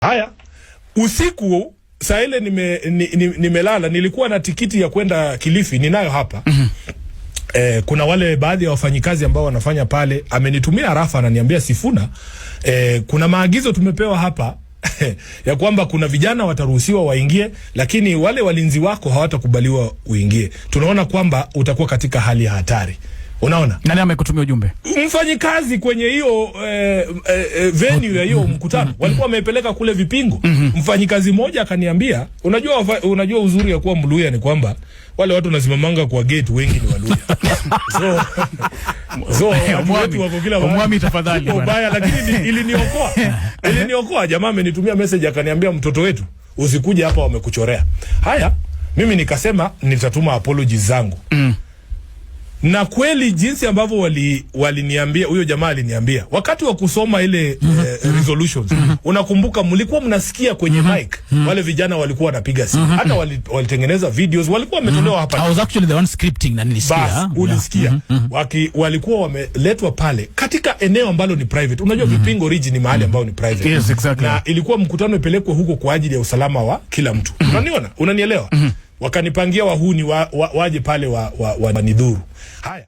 Haya, usiku saa ile nimelala, nilikuwa na tikiti ya kwenda Kilifi, ninayo hapa. Kuna wale baadhi ya wafanyikazi ambao wanafanya pale, amenitumia rafa, ananiambia Sifuna, kuna maagizo tumepewa hapa ya kwamba kuna vijana wataruhusiwa waingie, lakini wale walinzi wako hawatakubaliwa uingie. Tunaona kwamba utakuwa katika hali ya hatari. Unaona? Nani amekutumia ujumbe? Mfanyikazi kwenye hiyo venue ya hiyo mkutano. Walikuwa wamepeleka kule vipingo. Mfanyikazi mmoja akaniambia, unajua uzuri ya kuwa Mluya ni kwamba wale watu wanasimamanga kwa gate wengi ni Waluya. So watu wako kila Mwami tafadhali bwana. Lakini iliniokoa. Iliniokoa. Jamaa amenitumia message akaniambia, mtoto wetu usikuje hapa, wamekuchorea. Haya, mimi nikasema nitatuma apologies zangu. Na kweli jinsi ambavyo waliniambia, huyo jamaa aliniambia wakati wa kusoma ile resolutions, unakumbuka mlikuwa mnasikia kwenye mic wale vijana walikuwa wanapiga simu, hata walitengeneza videos, walikuwa wametolewa hapa. I was actually the one scripting na nilisikia. Ulisikia walikuwa wameletwa pale katika eneo ambalo ni private. Unajua vipingo region ni mahali ambao ni private. Yes, exactly. Na ilikuwa mkutano ipelekwe huko kwa ajili ya usalama wa kila mtu. Unaniona? Unanielewa? Wakanipangia wahuni waje pale wanidhuru. Haya.